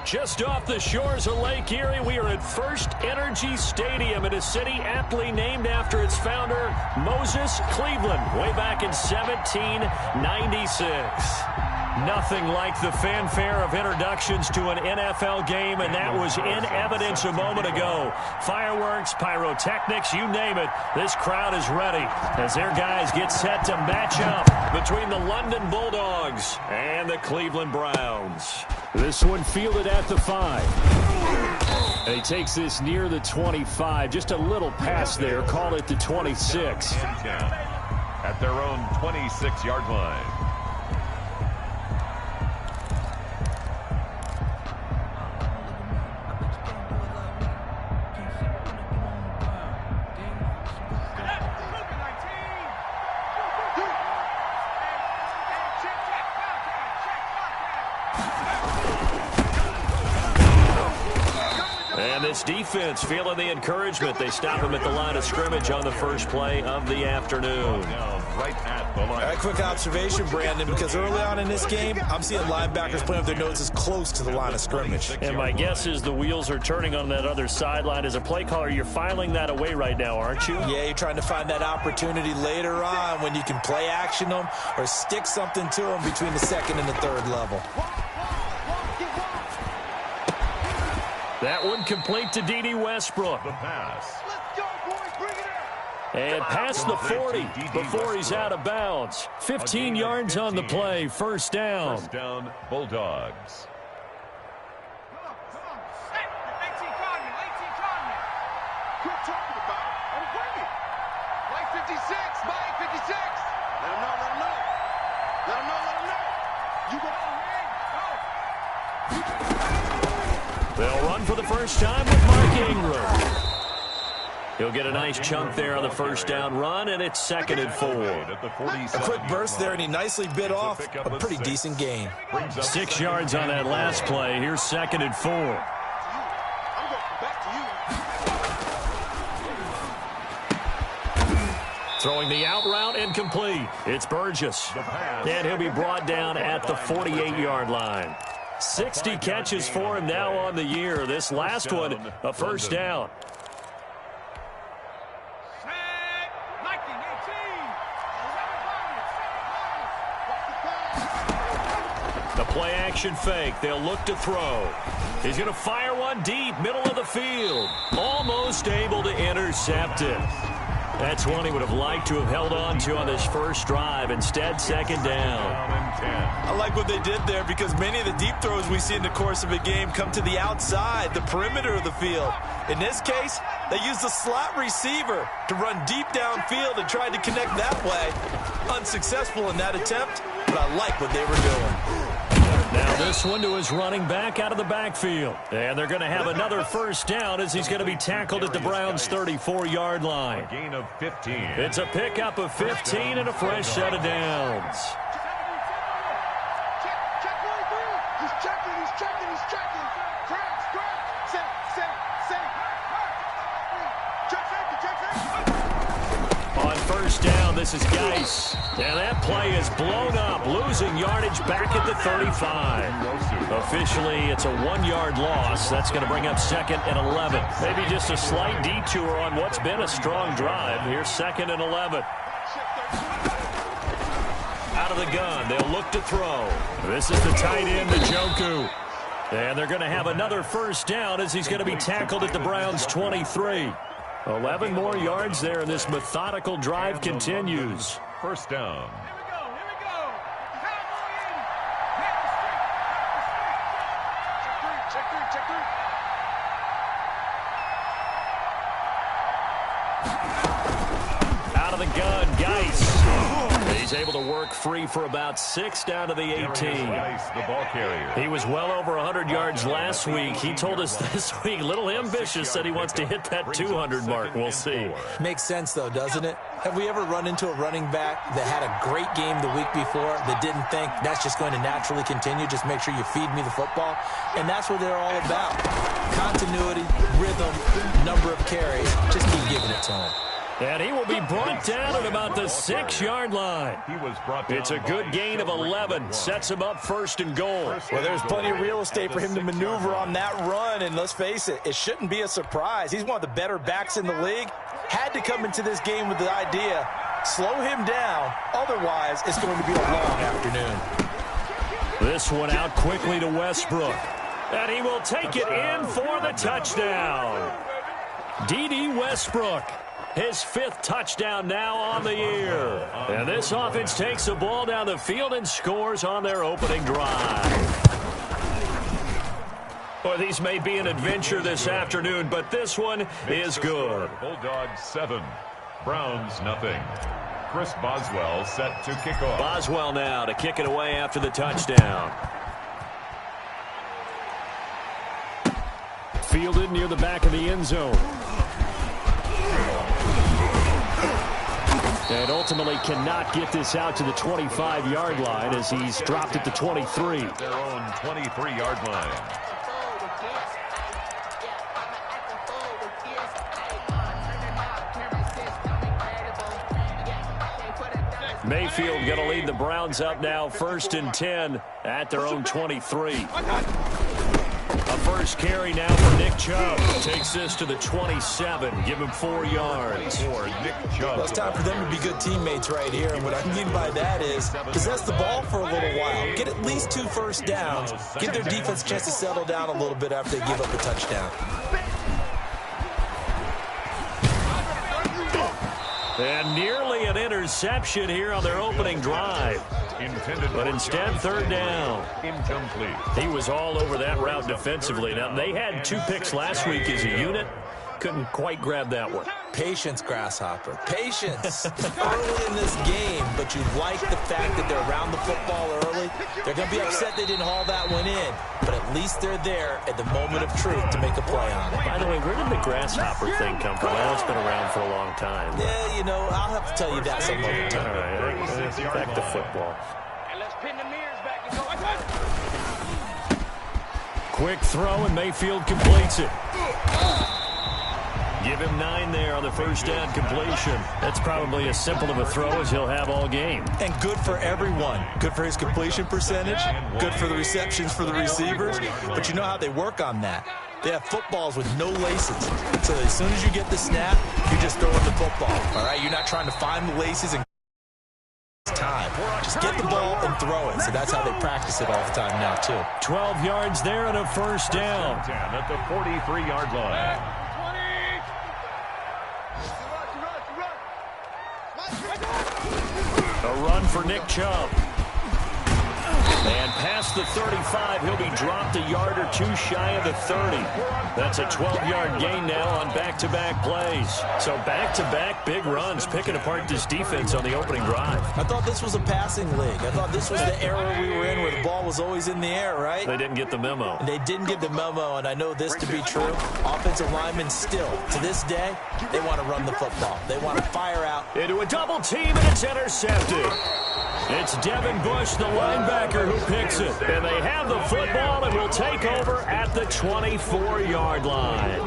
Just off the shores of Lake Erie, we are at First Energy Stadium in a city aptly named after its founder, Moses Cleveland, way back in 1796. Nothing like the fanfare of introductions to an NFL game, and that was in evidence a moment ago. Fireworks, pyrotechnics, you name it, this crowd is ready as their guys get set to match up between the London Bulldogs and the Cleveland Browns. This one fielded at the 5. And he takes this near the 25. Just a little pass there. Call it the 26. At their own 26-yard line. And this defense feeling the encouragement. They stop him at the line of scrimmage on the first play of the afternoon. Right at the line. A quick observation, Brandon, because early on in this game, I'm seeing linebackers playing with their noses close to the line of scrimmage. And my guess is the wheels are turning on that other sideline. As a play caller, you're filing that away right now, aren't you? Yeah, you're trying to find that opportunity later on when you can play action them or stick something to them between the second and the third level. That one complete to D.D. Westbrook. The pass. And past the 40 before he's out of bounds. 15 yards on the play, first down. First down, Bulldogs. They'll run for the first time with Mark Ingram. He'll get a nice chunk there on the first down run, and it's 2nd and 4. A quick burst there, and he nicely bit off a pretty decent gain. 6 yards on that last play. Here's 2nd and 4. Throwing the out route incomplete. It's Burgess. And he'll be brought down at the 48-yard line. 60 catches for him now on the year. This last one, a first down. The play action fake. They'll look to throw. He's going to fire one deep, middle of the field. Almost able to intercept it. That's one he would have liked to have held on to on this first drive. Instead, 2nd down. I like what they did there because many of the deep throws we see in the course of a game come to the outside, the perimeter of the field. In this case, they used the slot receiver to run deep downfield and tried to connect that way. Unsuccessful in that attempt, but I like what they were doing. Now this one to his running back out of the backfield. And they're going to have another first down as he's going to be tackled at the Browns' 34-yard line. A gain of 15. It's a pickup of 15 and a fresh set of downs. On first down, this is Geis. And that play is blown up, losing yardage back at the 35. Officially, it's a 1-yard loss. That's going to bring up 2nd and 11. Maybe just a slight detour on what's been a strong drive. Here's 2nd and 11. Out of the gun, they'll look to throw. This is the tight end, Njoku. And they're going to have another first down as he's going to be tackled at the Browns' 23. 11 more yards there, and this methodical drive continues. First down. Out of the gun, Geis. He's able to work free for about 6 down to the 18. The ball carrier. He was well over 100 yards last week. He told us this week, a little ambitious, said he wants to hit that 200 mark. We'll see. Makes sense, though, doesn't it? Have we ever run into a running back that had a great game the week before that didn't think that's just going to naturally continue? Just make sure you feed me the football. And that's what they're all about. Continuity, rhythm, number of carries. Just keep giving it to them. And he will be brought down at about the 6-yard line. It's a good gain of 11. Sets him up 1st and goal. Well, there's plenty of real estate for him to maneuver on that run. And let's face it, it shouldn't be a surprise. He's one of the better backs in the league. Had to come into this game with the idea, slow him down. Otherwise, it's going to be a long afternoon. This one out quickly to Westbrook. And he will take it in for the touchdown. D.D. Westbrook. His 5th touchdown now on the year. And this offense takes the ball down the field and scores on their opening drive. Well, these may be an adventure this afternoon, but this one is good. Bulldogs 7, Browns nothing. Chris Boswell set to kick off. Boswell now to kick it away after the touchdown. Fielded near the back of the end zone. And ultimately cannot get this out to the 25-yard line as he's dropped at the 23. Their own 23-yard line. Mayfield going to lead the Browns up now 1st and 10 at their own 23. A first carry now for Nick Chubb. Takes this to the 27. Give him 4 yards. Well, it's time for them to be good teammates right here. And what I mean by that is possess the ball for a little while. Get at least 2 first downs. Give their defense a chance to settle down a little bit after they give up a touchdown. And nearly an interception here on their opening drive. But instead, 3rd down. Incomplete. He was all over that route defensively. Now, they had 2 picks last week as a unit. Couldn't quite grab that one. Patience, Grasshopper. Patience. Early in this game, but you like the fact that they're around the football early. They're going to be upset they didn't haul that one in, but at least they're there at the moment of truth to make a play on it. By the way, where did the Grasshopper thing come from? I know it's been around for a long time. Yeah, you know, I'll have to tell you that some other time. All right, back to football. And let's pin the mirrors back and go. Quick throw, and Mayfield completes it. Give him 9 there on the first down completion. That's probably as simple of a throw as he'll have all game. And good for everyone. Good for his completion percentage. Good for the receptions for the receivers. But you know how they work on that. They have footballs with no laces. So as soon as you get the snap, you're just throwing the football. All right? You're not trying to find the laces and time. Just get the ball and throw it. So that's how they practice it all the time now, too. 12 yards there and a first down. At the 43-yard line. A run for Nick Chubb. And past the 35, he'll be dropped a yard or 2 shy of the 30. That's a 12-yard gain now on back-to-back plays. So back-to-back big runs, picking apart this defense on the opening drive. I thought this was a passing league. I thought this was the era we were in where the ball was always in the air, right? They didn't get the memo. And they didn't get the memo, and I know this to be true. Offensive linemen still, to this day, they want to run the football. They want to fire out. Into a double team, and it's intercepted. It's Devin Bush, the linebacker, who picks it. And they have the football and will take over at the 24-yard line.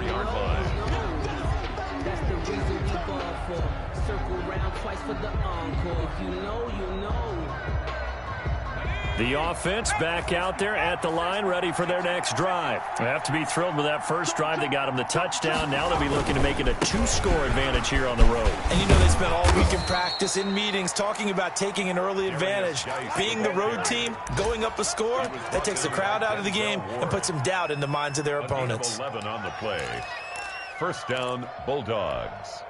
The offense back out there at the line, ready for their next drive. They have to be thrilled with that first drive. They got them the touchdown. Now they'll be looking to make it a 2-score advantage here on the road. And you know they spent all week in practice, in meetings, talking about taking an early advantage. Being the road team, going up a score, that takes the crowd out of the game and puts some doubt in the minds of their opponents. 11 on the play. First down, Bulldogs.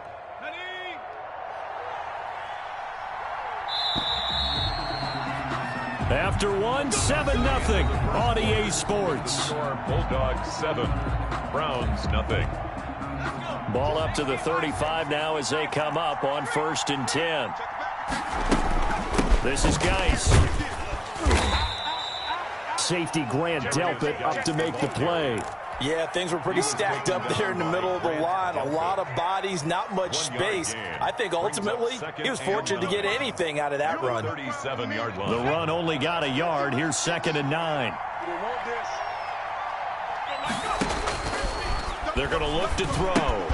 After 7-0 on EA Sports. Bulldogs 7, Browns nothing. Ball up to the 35 now as they come up on 1st and 10. This is Geis. Safety Grant Delpit up to make the play. Yeah, things were pretty stacked up there in the middle of the line. A lot of bodies, not much space. I think ultimately he was fortunate to get anything out of that run. 37-yard line. The run only got a yard. Here's 2nd and 9. They're going to look to throw.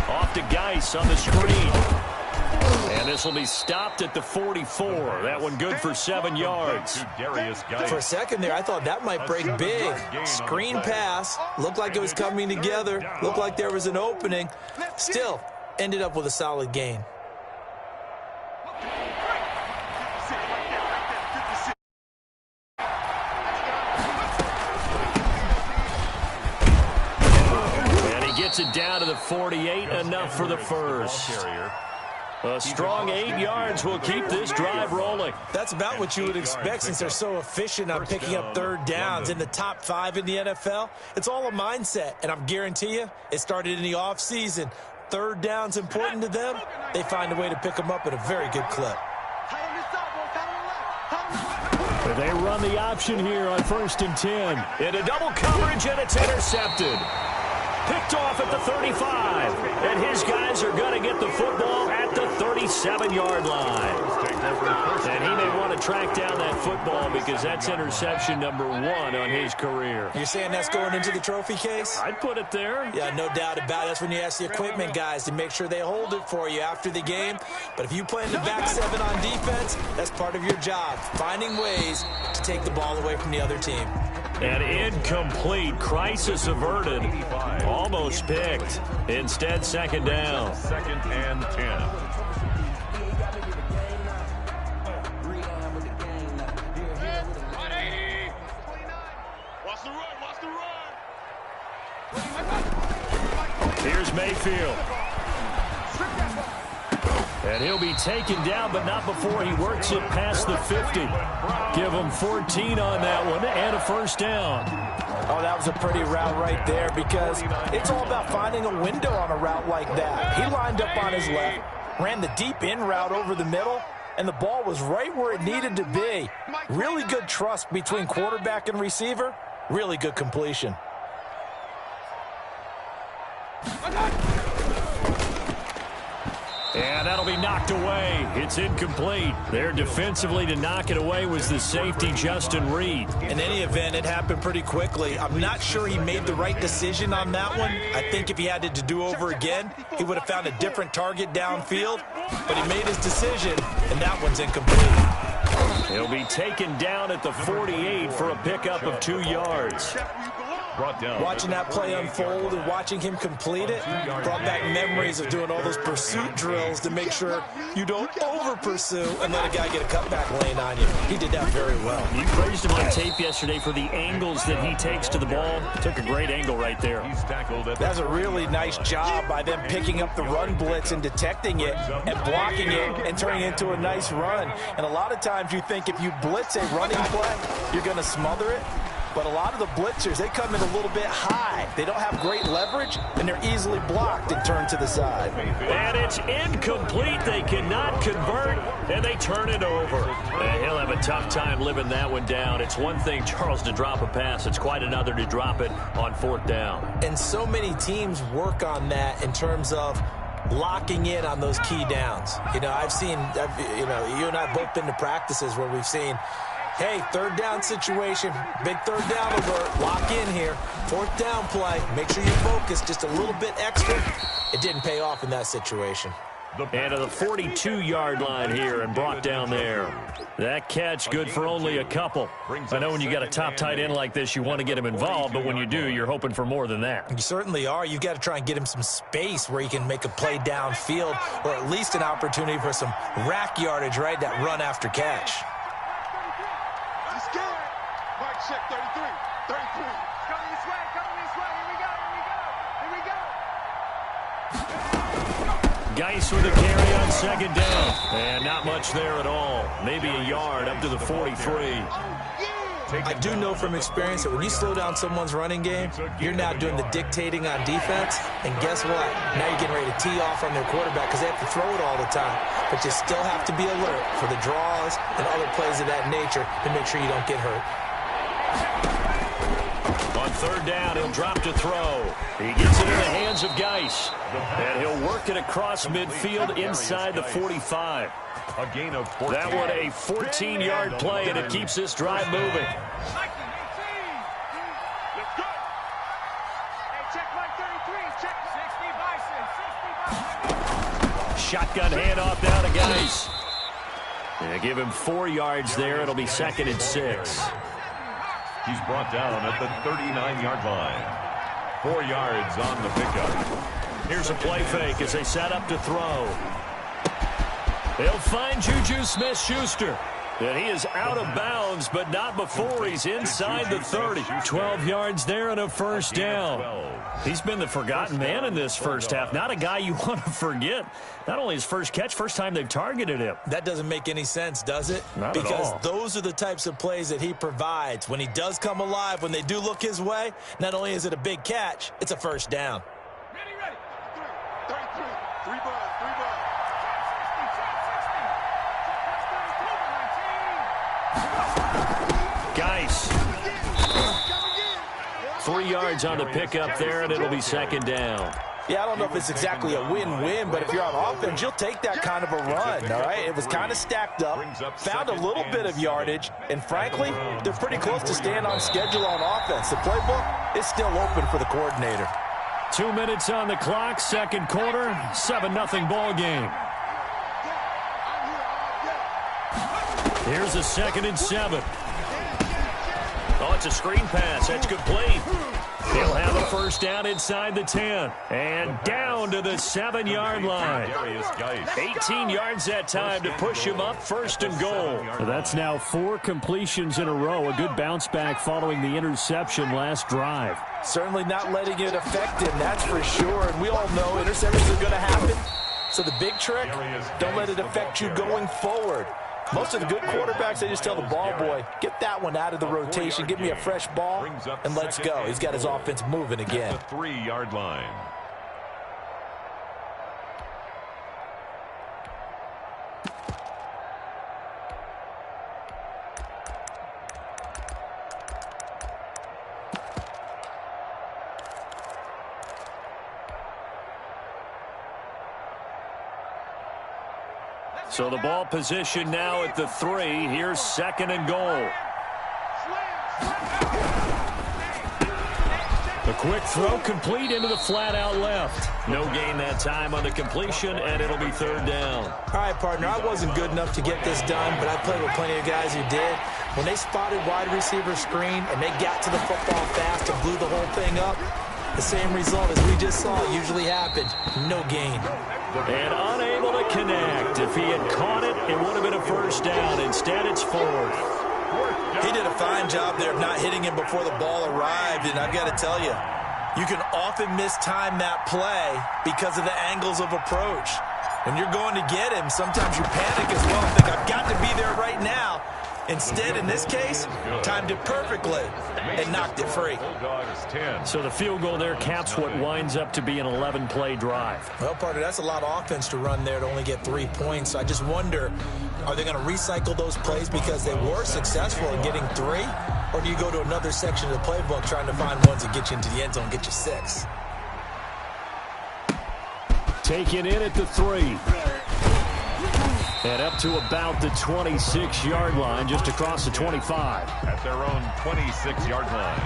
Off to Geis on the screen. And this will be stopped at the 44. That one good for 7 yards. For a second there, I thought that might break big. Screen pass. Looked like it was coming together. Looked like there was an opening. Still, ended up with a solid gain. And he gets it down to the 48. Enough for the first. A strong 8 yards will keep this drive rolling. That's about what you would expect since they're so efficient on picking up third downs in the top 5 in the NFL. It's all a mindset, and I'm guarantee you it started in the offseason. Third down's important to them. They find a way to pick them up at a very good clip. They run the option here on 1st and 10. Into double coverage, and it's intercepted. Picked off at the 35. And his guys are going to get the football at the 37-yard line. And he may want to track down that football because that's interception number 1 on his career. You're saying that's going into the trophy case? I'd put it there. Yeah, no doubt about it. That's when you ask the equipment guys to make sure they hold it for you after the game. But if you play in the back 7 on defense, that's part of your job, finding ways to take the ball away from the other team. An incomplete, crisis averted, almost picked. Instead, 2nd down. 2nd and 10. Here's Mayfield. And he'll be taken down, but not before he works it past the 50. Give him 14 on that one and a 1st down. Oh, that was a pretty route right there because it's all about finding a window on a route like that. He lined up on his left, ran the deep in route over the middle, and the ball was right where it needed to be. Really good trust between quarterback and receiver. Really good completion. And that'll be knocked away. It's incomplete. There defensively to knock it away was the safety, Justin Reed. In any event, it happened pretty quickly. I'm not sure he made the right decision on that one. I think if he had it to do over again, he would have found a different target downfield. But he made his decision, and that one's incomplete. He'll be taken down at the 48 for a pickup of 2 yards. Watching that play unfold and watching him complete it brought back memories of doing all those pursuit drills to make sure you don't over-pursue and let a guy get a cutback lane on you. He did that very well. You praised him on tape yesterday for the angles that he takes to the ball. Took a great angle right there. That's a really nice job by them picking up the run blitz and detecting it and blocking it and turning it into a nice run. And a lot of times you think if you blitz a running play, you're going to smother it. But a lot of the blitzers, they come in a little bit high. They don't have great leverage, and they're easily blocked and turned to the side. And it's incomplete. They cannot convert, and they turn it over. And he'll have a tough time living that one down. It's one thing, Charles, to drop a pass. It's quite another to drop it on 4th down. And so many teams work on that in terms of locking in on those key downs. You know, you and I have both been to practices where we've seen, hey, 3rd down situation, big 3rd down alert, lock in here. 4th down play, make sure you focus just a little bit extra. It didn't pay off in that situation. And to the 42-yard line here and brought down there. That catch good for only a couple. I know when you got a top tight end like this, you want to get him involved, but when you do, you're hoping for more than that. You certainly are. You've got to try and get him some space where he can make a play downfield or at least an opportunity for some rack yardage, right, that run after catch. Check 33. 33. Come this way. Here we go. Geis with a carry on 2nd down. And not much there at all. Maybe a yard up to the 43. I do know from experience that when you slow down someone's running game, you're now doing the dictating on defense. And guess what? Now you're getting ready to tee off on their quarterback because they have to throw it all the time. But you still have to be alert for the draws and other plays of that nature to make sure you don't get hurt. On 3rd down, he'll drop to throw. He gets it in the hands of Geis. And he'll work it across midfield inside the 45. A gain of 14. That one a 14-yard play, and it keeps this drive moving. Hey, check Mike 33. Check 60 Bison. 60 Bison. Shotgun handoff now to Geis. They give him 4 yards there. It'll be 2nd and 6. He's brought down at the 39-yard line. 4 yards on the pickup. Here's a play fake as they set up to throw. They'll find Juju Smith-Schuster. And he is out of bounds, but not before he's inside the 30. 12 yards there and a first down. He's been the forgotten man in this first half. Not a guy you want to forget. Not only his first catch, first time they've targeted him. That doesn't make any sense, does it? Not at all. Because those are the types of plays that he provides. When he does come alive, when they do look his way, not only is it a big catch, it's a first down. Ready. 33. 3 balls. Geis. 3 yards on the pickup there, and it'll be 2nd down. Yeah, I don't know if it's exactly a win-win, but if you're on offense, you'll take that kind of a run, all right? It was kind of stacked up, found a little bit of yardage, and frankly, they're pretty close to staying on schedule on offense. The playbook is still open for the coordinator. 2 minutes on the clock, second quarter, 7-0 ball game. Here's a 2nd and 7. Oh, it's a screen pass. That's complete. He'll have a first down inside the 10. And down to the 7-yard line. 18 yards that time to push him up, 1st and goal. That's now 4 completions in a row. A good bounce back following the interception last drive. Certainly not letting it affect him, that's for sure. And we all know interceptions are going to happen. So the big trick, don't let it affect you going forward. Most of the good quarterbacks, they just tell the ball boy, get that one out of the rotation, give me a fresh ball, and let's go. He's got his offense moving again. The 3-yard line. So the ball position now at the 3. Here's 2nd and goal. A quick throw complete into the flat out left. No gain that time on the completion, and it'll be 3rd down. All right, partner, I wasn't good enough to get this done, but I played with plenty of guys who did. When they spotted wide receiver screen and they got to the football fast and blew the whole thing up, the same result as we just saw usually happened. No gain. And unable to connect. If he had caught it, it would have been a first down. Instead, it's 4th. He did a fine job there of not hitting him before the ball arrived, and I've got to tell you, you can often mistime that play because of the angles of approach. When you're going to get him, sometimes you panic as well and think, I've got to be there right now. Instead, in this case, timed it perfectly and knocked it free. So the field goal there caps what winds up to be an 11-play drive. Well, partner, that's a lot of offense to run there to only get 3 points. So I just wonder, are they going to recycle those plays because they were successful in getting 3? Or do you go to another section of the playbook trying to find ones that get you into the end zone, get you 6? Taken in at the 3. And up to about the 26-yard line, just across the 25. At their own 26-yard line.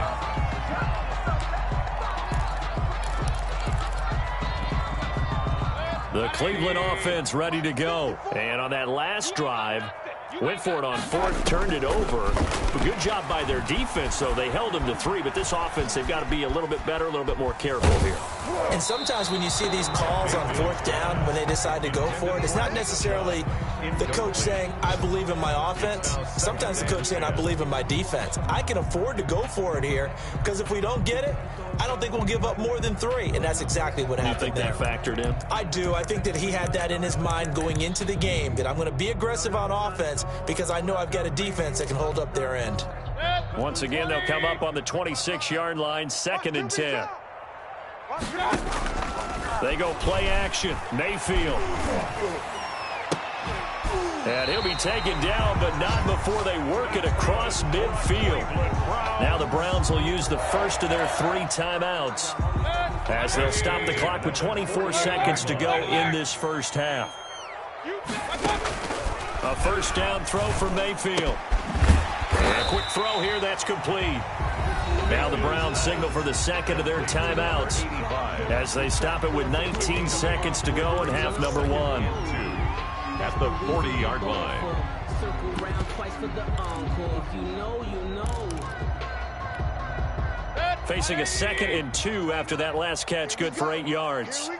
The Cleveland offense ready to go. And on that last drive, went for it on 4th, turned it over. A good job by their defense, though. They held them to 3, but this offense, they've got to be a little bit better, a little bit more careful here. And sometimes when you see these calls on 4th down, when they decide to go for it, it's not necessarily the coach saying, I believe in my offense. Sometimes the coach saying, I believe in my defense. I can afford to go for it here because if we don't get it, I don't think we'll give up more than 3, and that's exactly what happened there. You think that factored in? I do. I think that he had that in his mind going into the game, that I'm going to be aggressive on offense because I know I've got a defense that can hold up their end. Once again, they'll come up on the 26-yard line, 2nd and 10. They go play action. Mayfield. And he'll be taken down, but not before they work it across midfield. Now the Browns will use the first of their 3 timeouts as they'll stop the clock with 24 seconds to go in this first half. A first down throw for Mayfield. A quick throw here, that's complete. Now the Browns signal for the second of their timeouts as they stop it with 19 seconds to go in half number 1. At the 40-yard line. Facing a 2nd and 2 after that last catch, good for 8 yards. Here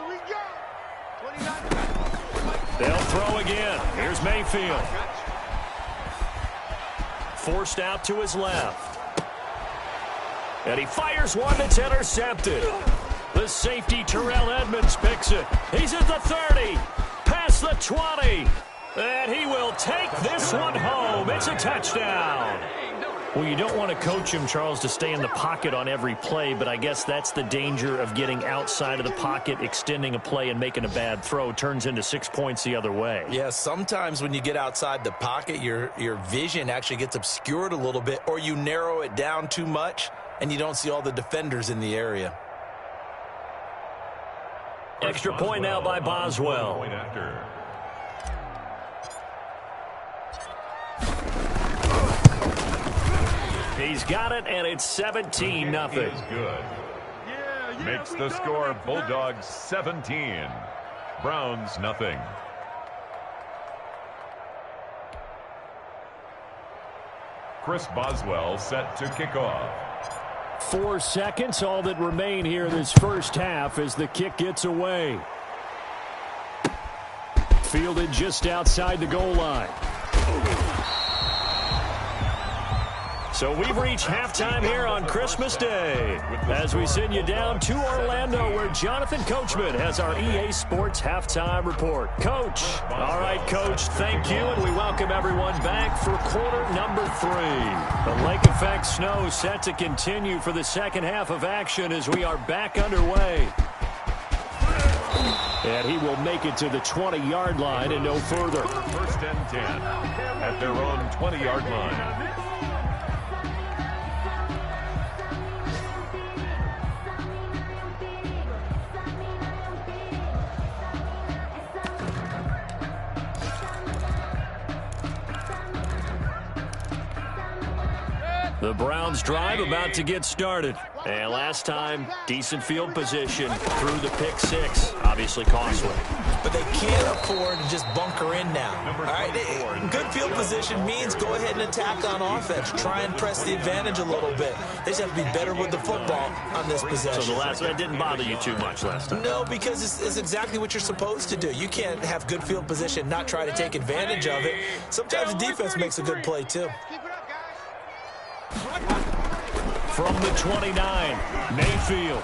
we go. 29. They'll throw again. Here's Mayfield. Forced out to his left. And he fires one that's intercepted. The safety, Terrell Edmonds, picks it. He's at the 30. Past the 20. And he will take this one home. It's a touchdown. Well, you don't want to coach him, Charles, to stay in the pocket on every play, but I guess that's the danger of getting outside of the pocket, extending a play, and making a bad throw. Turns into 6 points the other way. Yeah, sometimes when you get outside the pocket, your vision actually gets obscured a little bit, or you narrow it down too much, and you don't see all the defenders in the area. Extra point now by Boswell. Point after. He's got it, and it's 17-0. Good. Makes the score Bulldogs 17, Browns nothing. Chris Boswell set to kick off. 4 seconds, all that remain here in this first half as the kick gets away. Fielded just outside the goal line. So we've reached halftime here on Christmas Day as we send you down to Orlando where Jonathan Coachman has our EA Sports Halftime Report. Coach. All right, Coach, thank you, and we welcome everyone back for quarter number 3. The lake effect snow set to continue for the second half of action as we are back underway. And he will make it to the 20-yard line and no further. First and 10 at their own 20-yard line. The Browns drive about to get started. And last time, decent field position through the pick 6. Obviously costly. But they can't afford to just bunker in now. All right, good field position means go ahead and attack on offense. Try and press the advantage a little bit. They just have to be better with the football on this possession. So that didn't bother you too much last time? No, because it's exactly what you're supposed to do. You can't have good field position, not try to take advantage of it. Sometimes the defense makes a good play, too. From the 29, Mayfield.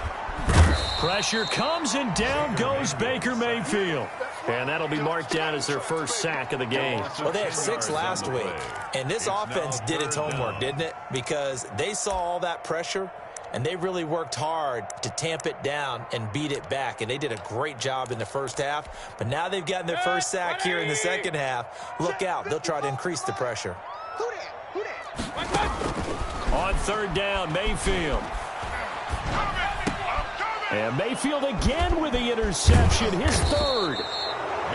Pressure comes and down goes Baker Mayfield. And that'll be marked down as their first sack of the game. Well, they had 6 last week. And this offense did its homework, didn't it? Because they saw all that pressure, and they really worked hard to tamp it down and beat it back. And they did a great job in the first half. But now they've gotten their first sack here in the second half. Look out. They'll try to increase the pressure. On third down, Mayfield. And Mayfield again with the interception, his third.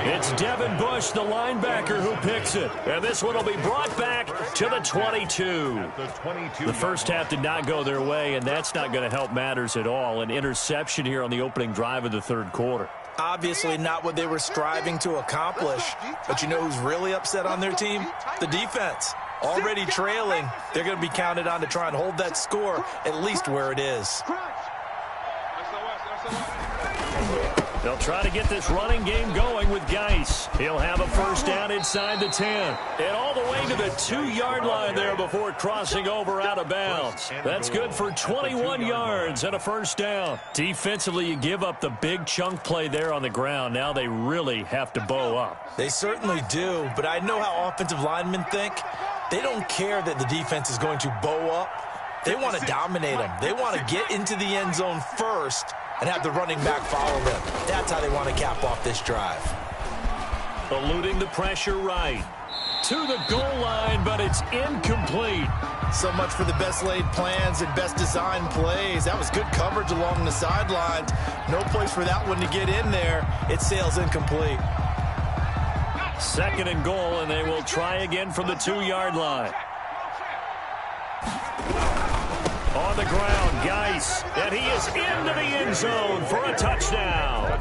It's Devin Bush, the linebacker, who picks it. And this one will be brought back to the 22. The first half did not go their way, and that's not going to help matters at all. An interception here on the opening drive of the third quarter. Obviously not what they were striving to accomplish. But you know who's really upset on their team? The defense. Already trailing, they're going to be counted on to try and hold that score at least where it is. They'll try to get this running game going with Geis. He'll have a first down inside the 10. And all the way to the 2-yard line there before crossing over out of bounds. That's good for 21 yards and a first down. Defensively, you give up the big chunk play there on the ground. Now they really have to bow up. They certainly do, but I know how offensive linemen think. They don't care that the defense is going to bow up. They want to dominate them. They want to get into the end zone first and have the running back follow them. That's how they want to cap off this drive. Eluding the pressure right. To the goal line, but it's incomplete. So much for the best laid plans and best designed plays. That was good coverage along the sidelines. No place for that one to get in there. It sails incomplete. Second and goal, and they will try again from the 2-yard line. On the ground, Geis, and he is into the end zone for a touchdown.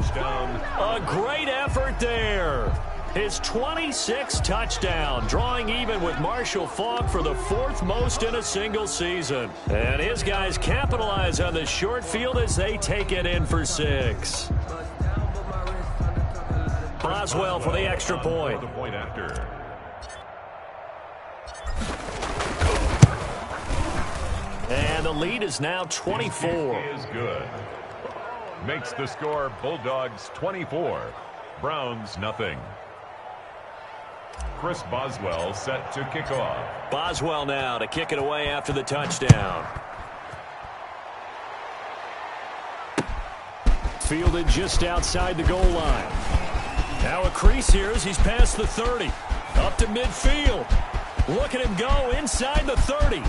A great effort there. His 26th touchdown, drawing even with Marshall Faulk for the 4th most in a single season. And his guys capitalize on the short field as they take it in for 6. Boswell for the extra point. And the lead is now 24. Is good. Makes the score Bulldogs 24, Browns nothing. Chris Boswell set to kick off. Boswell now to kick it away after the touchdown. Fielded just outside the goal line. Now a crease here as he's past the 30. Up to midfield. Look at him go inside the 30.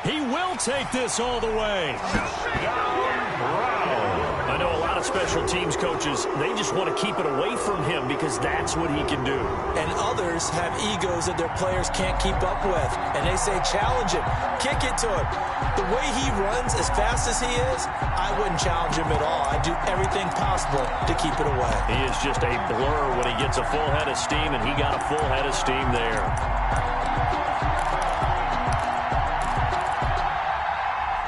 He will take this all the way. I know a lot of special teams coaches, they just want to keep it away from him because that's what he can do. And others have egos that their players can't keep up with. And they say, challenge him, kick it to him. The way he runs as fast as he is, I wouldn't challenge him at all. I'd do everything possible to keep it away. He is just a blur when he gets a full head of steam, and he got a full head of steam there.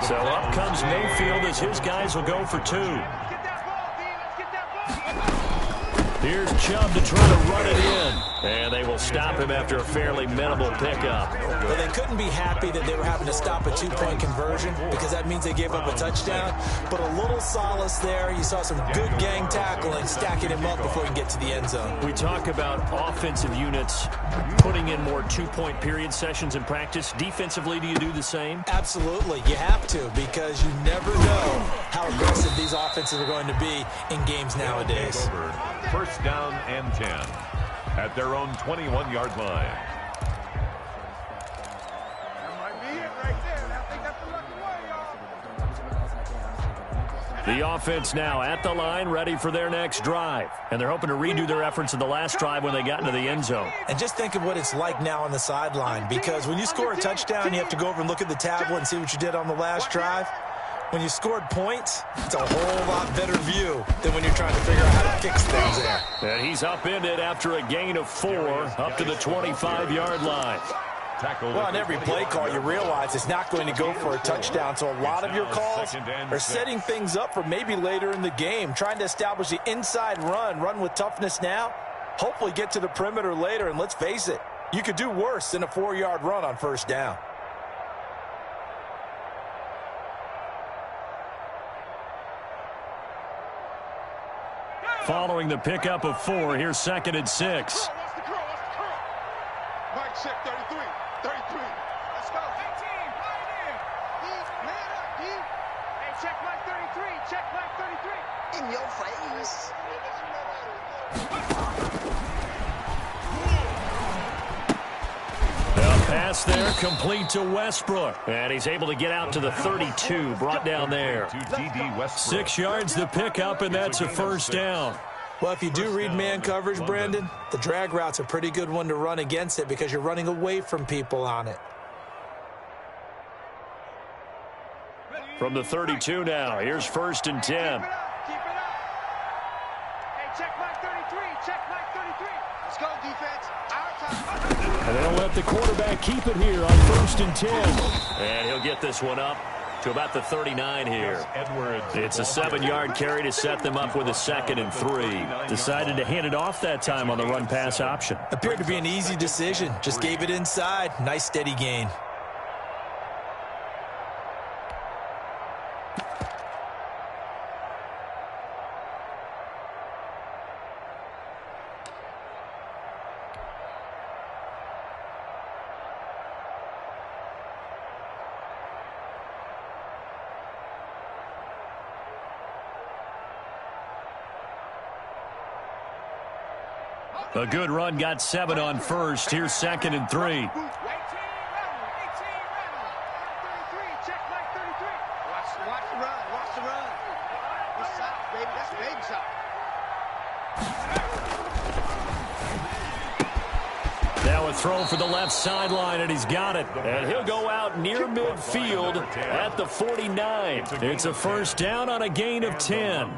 So up comes Mayfield as his guys will go for 2. Here's Chubb to try to run it in. And they will stop him after a fairly minimal pickup. Well, they couldn't be happy that they were having to stop a 2-point conversion because that means they gave up a touchdown. But a little solace there. You saw some good gang tackling, stacking him up before he can get to the end zone. We talk about offensive units putting in more 2-point period sessions in practice. Defensively, do you do the same? Absolutely. You have to because you never know how aggressive these offenses are going to be in games nowadays. First down and 10 at their own 21-yard line. The offense now at the line, ready for their next drive. And they're hoping to redo their efforts in the last drive when they got into the end zone. And just think of what it's like now on the sideline, because when you score a touchdown, you have to go over and look at the tablet and see what you did on the last drive. When you scored points, it's a whole lot better view than when you're trying to figure out how to fix things there. And he's upended after a gain of 4 up to the 25-yard line. Well, on every play call, you realize it's not going to go for a touchdown. So a lot of your calls are setting things up for maybe later in the game, trying to establish the inside run with toughness now, hopefully get to the perimeter later. And let's face it, you could do worse than a 4-yard run on first down. Following the pickup of 4, here's 2nd and 6. Mike check 33. 33. Let's go. 18. Right in. Man up, D. Hey, check Mike 33. Check Mike 33. In your face. Pass there, complete to Westbrook. And he's able to get out to the 32, brought down there. 6 yards the pickup, and that's a first down. Well, if you do read man coverage, Brandon, the drag route's a pretty good one to run against it because you're running away from people on it. From the 32 now, here's 1st and 10. Keep it up. Hey, check Mike 33. Check Mike 33. Let's go, defense. Our time. And they'll let the quarterback keep it here on 1st and 10. And he'll get this one up to about the 39 here. It's a 7-yard carry to set them up with a 2nd and 3. Decided to hand it off that time on the run-pass option. Appeared to be an easy decision. Just gave it inside. Nice steady gain. A good run, got 7 on 1st. Here's 2nd and 3. 18 rebel. 18 rebel. 33. Check Mike 33. Watch the run. Watch the run. Good shot, baby. That's a big shot. Now a throw for the left sideline, and he's got it. And he'll go out near midfield at the 49. It's a first down on a gain of 10.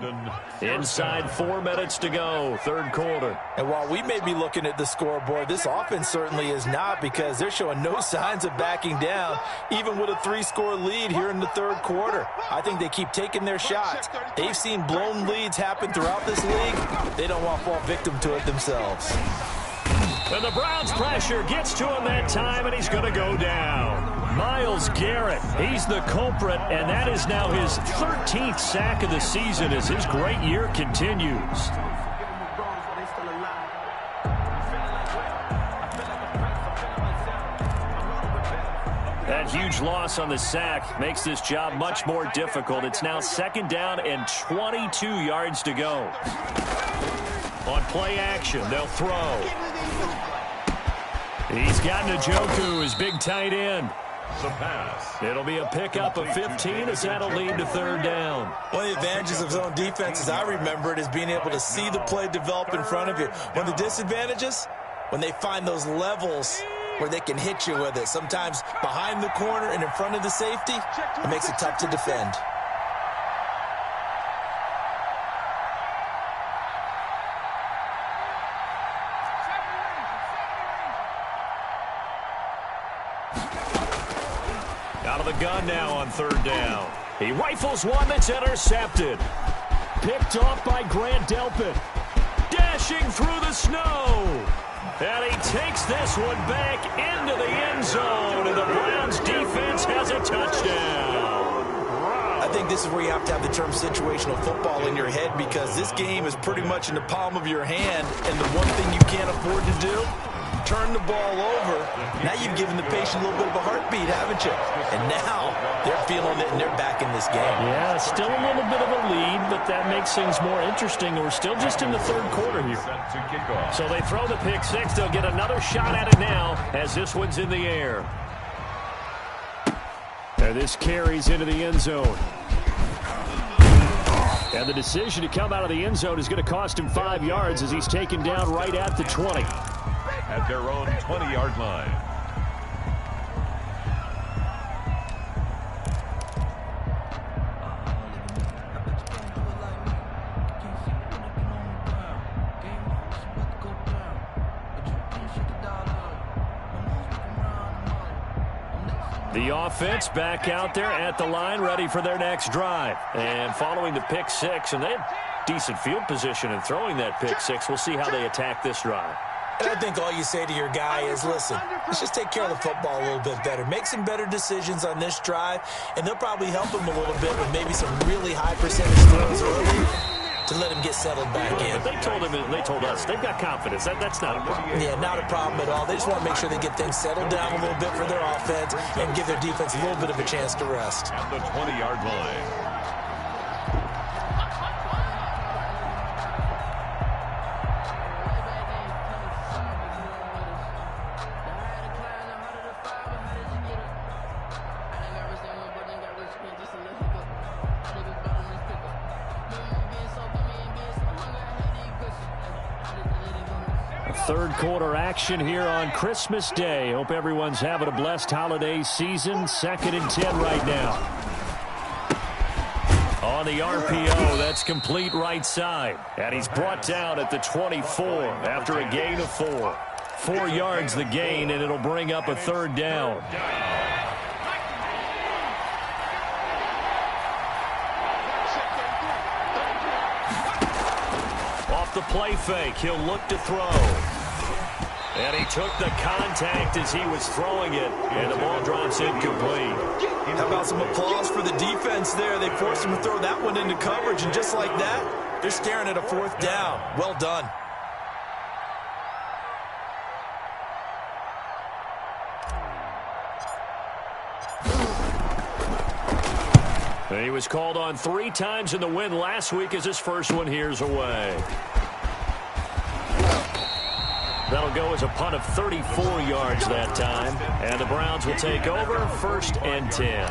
Inside 4 minutes to go, third quarter. And while we may be looking at the scoreboard, this offense certainly is not, because they're showing no signs of backing down, even with a 3-score lead here in the third quarter. I think they keep taking their shots. They've seen blown leads happen throughout this league. They don't want to fall victim to it themselves. And the Browns' pressure gets to him that time, and he's going to go down. Myles Garrett, he's the culprit, and that is now his 13th sack of the season as his great year continues. That huge loss on the sack makes this job much more difficult. It's now second down and 22 yards to go. On play action, they'll throw. He's got Njoku, his big tight end. The pass. It'll be a pickup of 15 as that'll lead to third down. One of the advantages of zone defense, as I remember it, is being able to see the play develop in front of you. One of the disadvantages, when they find those levels where they can hit you with it. Sometimes behind the corner and in front of the safety, it makes it tough to defend. Out of the gun now on third down. He rifles one that's intercepted. Picked off by Grant Delpit. Dashing through the snow. And he takes this one back into the end zone. And the Browns defense has a touchdown. I think this is where you have to have the term situational football in your head, because this game is pretty much in the palm of your hand. And the one thing you can't afford to do, turn the ball over. Now you've given the patient a little bit of a heartbeat, haven't you? And now they're feeling it and they're back in this game. Yeah, still a little bit of a lead, but that makes things more interesting. We're still just in the third quarter here. So they throw the pick six. They'll get another shot at it now as this one's in the air. And this carries into the end zone. And the decision to come out of the end zone is going to cost him 5 yards as he's taken down right at the 20. At their own 20-yard line. The offense back out there at the line, ready for their next drive. And following the pick six, and they have decent field position in throwing that pick six. We'll see how they attack this drive. And I think all you say to your guy is, listen, let's just take care of the football a little bit better. Make some better decisions on this drive, and they'll probably help him a little bit with maybe some really high percentage throws early to let him get settled back in. But they told us, they've got confidence. That's not a problem. Yeah, not a problem at all. They just want to make sure they get things settled down a little bit for their offense and give their defense a little bit of a chance to rest. At the 20-yard line. Third quarter action here on Christmas Day. Hope everyone's having a blessed holiday season. 2nd and 10 right now. On the RPO, that's complete right side. And he's brought down at the 24 after a gain of 4. 4 yards the gain, and it'll bring up a third down. Off the play fake, he'll look to throw. And he took the contact as he was throwing it, and the ball drops incomplete. How about some applause for the defense there? They forced him to throw that one into coverage, and just like that, they're staring at a fourth down. Well done. He was called on 3 times in the win last week as his first one here's away. That'll go as a punt of 34 yards that time. And the Browns will take over 1st and 10.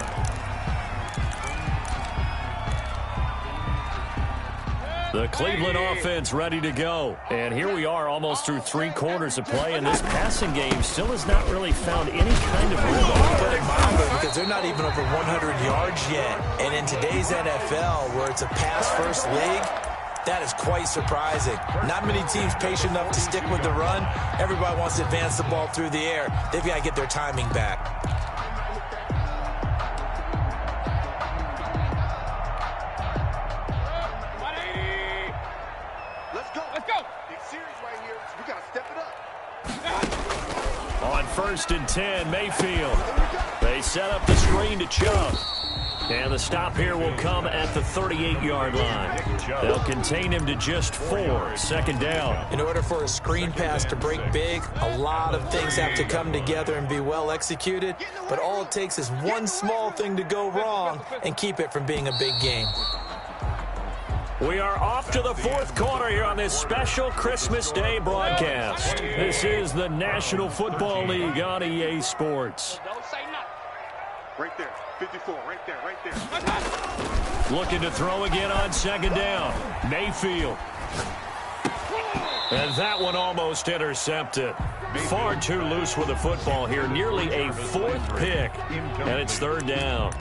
The Cleveland offense ready to go. And here we are almost through 3 quarters of play, and this passing game still has not really found any kind of rhythm. Put it mildly, because they're not even over 100 yards yet. And in today's NFL, where it's a pass-first league, that is quite surprising. Not many teams patient enough to stick with the run. Everybody wants to advance the ball through the air. They've got to get their timing back. On 1st and 10, Mayfield. They set up the screen to Chubb. And the stop here will come at the 38-yard line. They'll contain him to just 4, 2nd down. In order for a screen pass to break big, a lot of things have to come together and be well executed. But all it takes is one small thing to go wrong and keep it from being a big game. We are off to the 4th quarter here on this special Christmas Day broadcast. This is the National Football League on EA Sports. Don't say nothing. Right there, 54, right there. Looking to throw again on 2nd down. Mayfield. And that one almost intercepted. Far too loose with the football here. Nearly a 4th pick. And it's 3rd down.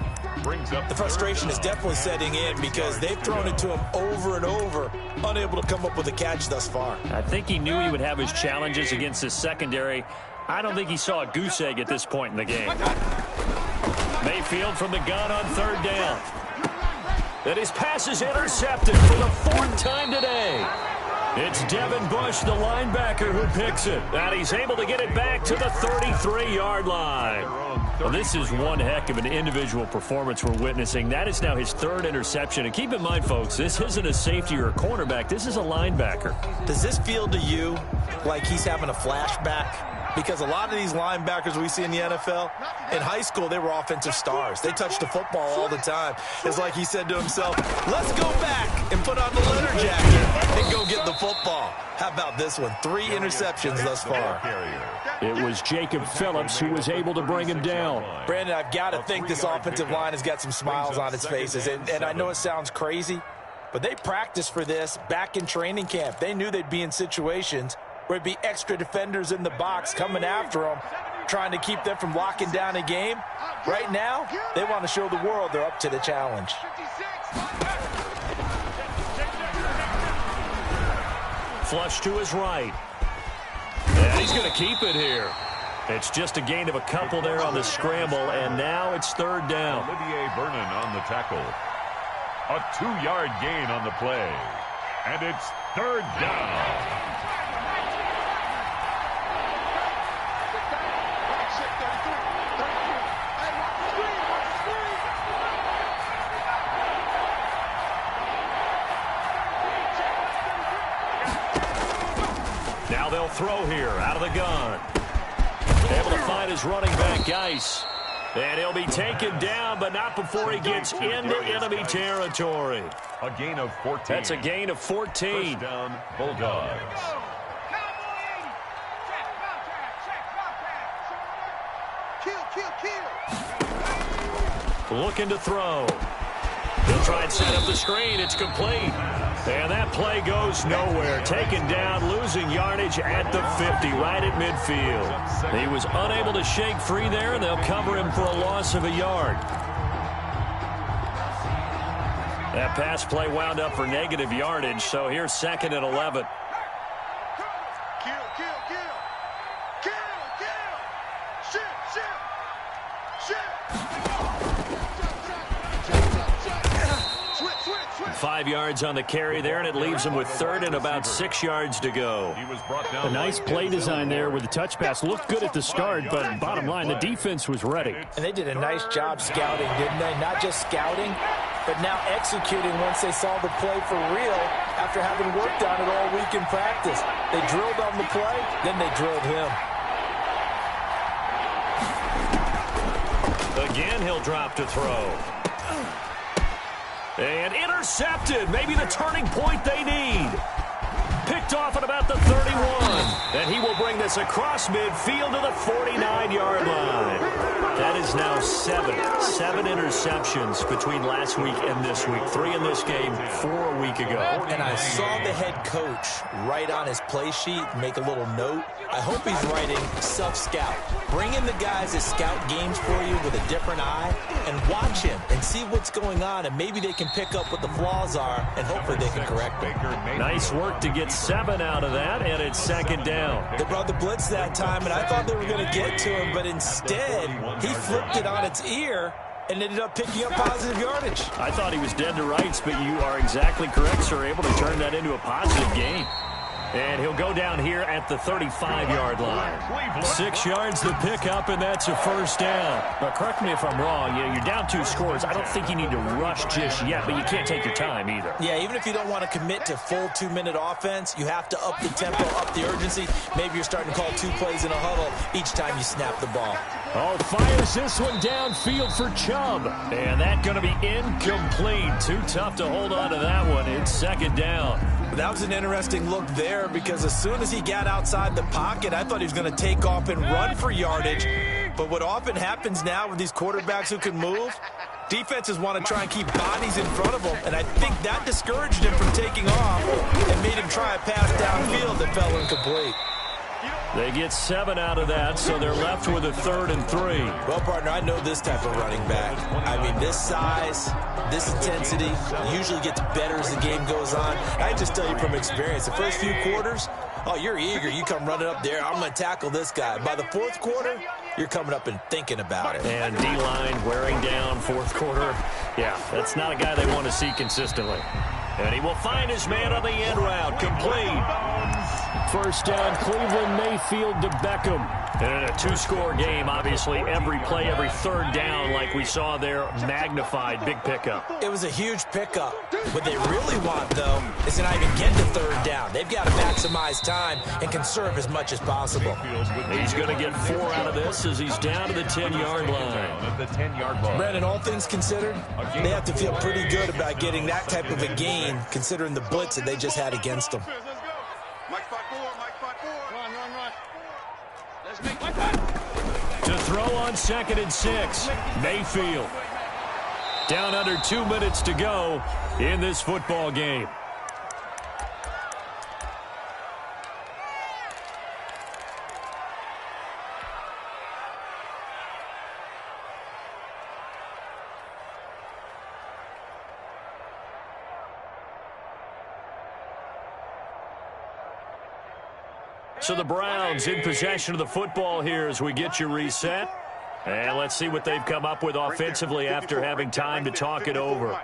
The frustration is definitely setting in because they've thrown it to him over and over, unable to come up with a catch thus far. I think he knew he would have his challenges against his secondary. I don't think he saw a goose egg at this point in the game. Mayfield from the gun on 3rd down. And his pass is intercepted for the 4th time today. It's Devin Bush, the linebacker, who picks it. And he's able to get it back to the 33-yard line. Well, this is one heck of an individual performance we're witnessing. That is now his 3rd interception. And keep in mind, folks, this isn't a safety or a cornerback. This is a linebacker. Does this feel to you like he's having a flashback? Because a lot of these linebackers we see in the NFL, in high school, they were offensive stars. They touched the football all the time. It's like he said to himself, let's go back and put on the leather jacket and go get the football. How about this one? 3 interceptions thus far. It was Jacob Phillips who was able to bring him down. Brandon, I've got to think this offensive line has got some smiles on its faces. And I know it sounds crazy, but they practiced for this back in training camp. They knew they'd be in situations where it'd be extra defenders in the box coming after them, trying to keep them from locking down a game. Right now, they want to show the world they're up to the challenge. Flush to his right. And he's going to keep it here. It's just a gain of a couple there on the scramble, and now it's 3rd down. Olivier Vernon on the tackle. A 2-yard gain on the play. And it's 3rd down. Now they'll throw here out of the gun. Able to find his running back, Geis. And he'll be taken down, but not before he gets into enemy territory. A gain of 14. That's a gain of 14. 1st down, Bulldogs. Looking to throw. He'll try and set up the screen. It's complete. And that play goes nowhere. Taken down, losing yardage at the 50, right at midfield. He was unable to shake free there, and they'll cover him for a loss of a yard. That pass play wound up for negative yardage, so here's 2nd and 11. Five yards on the carry there, and it leaves him with 3rd and about 6 yards to go. A nice play design there with the touch pass. Looked good at the start, but bottom line, the defense was ready. And they did a nice job scouting, didn't they? Not just scouting, but now executing once they saw the play for real after having worked on it all week in practice. They drilled on the play, then they drilled him. Again, he'll drop to throw. And intercepted. Maybe the turning point they need. Picked off at about the 31. And he will bring this across midfield to the 49-yard line. That is now 7 interceptions between last week and this week. 3 in this game, 4 a week ago. And I saw the head coach write on his play sheet, make a little note. I hope he's writing self-scout. Bring in the guys that scout games for you with a different eye and watch him and see what's going on, and maybe they can pick up what the flaws are, and hopefully they can correct them. Nice work to get 7 out of that, and it's second down. They brought the blitz that time, and I thought they were going to get to him, but instead he flipped it on its ear and ended up picking up positive yardage. I thought he was dead to rights, but you are exactly correct, sir. Able to turn that into a positive gain. And he'll go down here at the 35-yard line. 6 yards to pick up, and that's a first down. Now, correct me if I'm wrong. You're down 2 scores. I don't think you need to rush just yet, but you can't take your time either. Yeah, even if you don't want to commit to full 2-minute offense, you have to up the tempo, up the urgency. Maybe you're starting to call 2 plays in a huddle each time you snap the ball. Oh, fires this one downfield for Chubb. And that's going to be incomplete. Too tough to hold on to that one. It's second down. That was an interesting look there, because as soon as he got outside the pocket, I thought he was going to take off and run for yardage. But what often happens now with these quarterbacks who can move, defenses want to try and keep bodies in front of them, and I think that discouraged him from taking off and made him try a pass downfield that fell incomplete. They get 7 out of that, so they're left with a 3rd and 3. Well, partner, I know this type of running back. I mean, this size, this intensity usually gets better as the game goes on. I just tell you from experience, the first few quarters, oh, you're eager. You come running up there, I'm going to tackle this guy. By the 4th quarter, you're coming up and thinking about it. And D-line wearing down 4th quarter. Yeah, that's not a guy they want to see consistently. And he will find his man on the end route. Complete. First down, Cleveland, Mayfield to Beckham. And in a 2-score game, obviously, every play, every 3rd down, like we saw there, magnified. Big pickup. It was a huge pickup. What they really want, though, is to not even get to 3rd down. They've got to maximize time and conserve as much as possible. He's going to get 4 out of this as he's down to the 10-yard line. Brandon, all things considered, they have to feel pretty good about getting that type of a gain, considering the blitz that they just had against them. To throw on 2nd and 6, Mayfield. Down under 2 minutes to go in this football game. So the Browns in possession of the football here as we get you reset. And let's see what they've come up with offensively after having time to talk it over.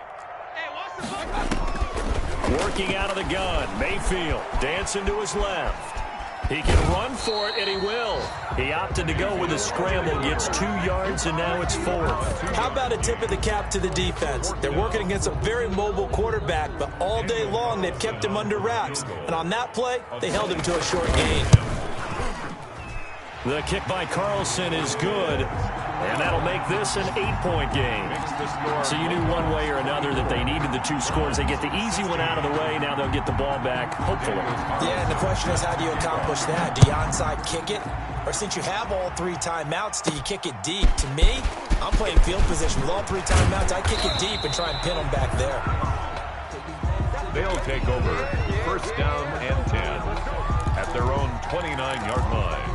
Working out of the gun, Mayfield dancing to his left. He can run for it, and he will. He opted to go with a scramble, gets 2 yards, and now it's 4th. How about a tip of the cap to the defense? They're working against a very mobile quarterback, but all day long they've kept him under wraps. And on that play, they held him to a short gain. The kick by Carlson is good, and that'll make this an 8-point game. So you knew one way or another that they needed the 2 scores. They get the easy one out of the way. Now they'll get the ball back, hopefully. Yeah, and the question is, how do you accomplish that? Do you onside kick it? Or since you have all 3 timeouts, do you kick it deep? To me, I'm playing field position. With all 3 timeouts, I kick it deep and try and pin them back there. They'll take over 1st down and 10 at their own 29-yard line.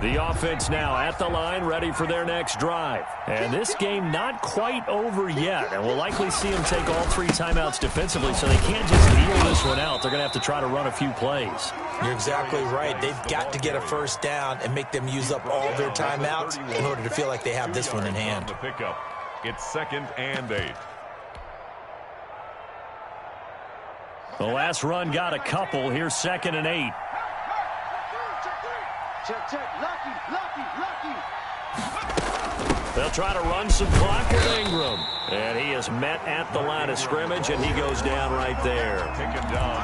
The offense now at the line, ready for their next drive. And this game not quite over yet. And we'll likely see them take all 3 timeouts defensively, so they can't just kneel this one out. They're going to have to try to run a few plays. You're exactly right. They've got to get a 1st down and make them use up all their timeouts in order to feel like they have this one in hand. The pickup. It's 2nd and 8. The last run got a couple. Here's 2nd and 8. Check, check, lucky. They'll try to run some clock with Ingram. And he is met at the line of scrimmage, and he goes down right there.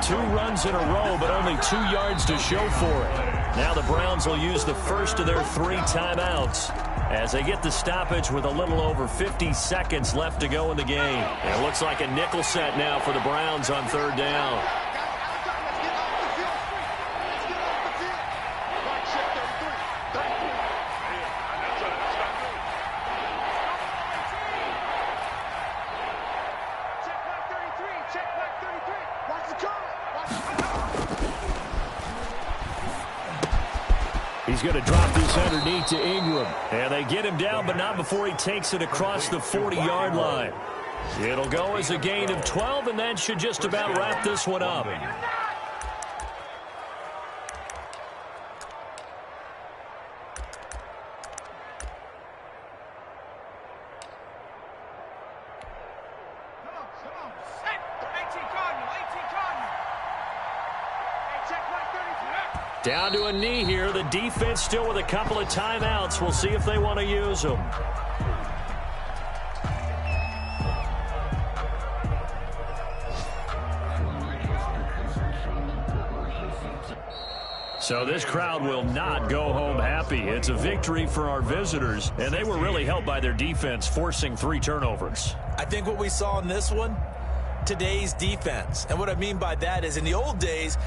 2 runs in a row, but only 2 yards to show for it. Now the Browns will use the first of their 3 timeouts. as they get the stoppage with a little over 50 seconds left to go in the game. It looks like a nickel set now for the Browns on third down. He's going to drop this underneath to Ingram. And they get him down, but not before he takes it across the 40-yard line. It'll go as a gain of 12, and that should just about wrap this one up. Down to a knee here. The defense still with a couple of timeouts. We'll see if they want to use them. So this crowd will not go home happy. It's a victory for our visitors, and they were really helped by their defense, forcing 3 turnovers. I think what we saw in this one, today's defense. And what I mean by that is in the old days,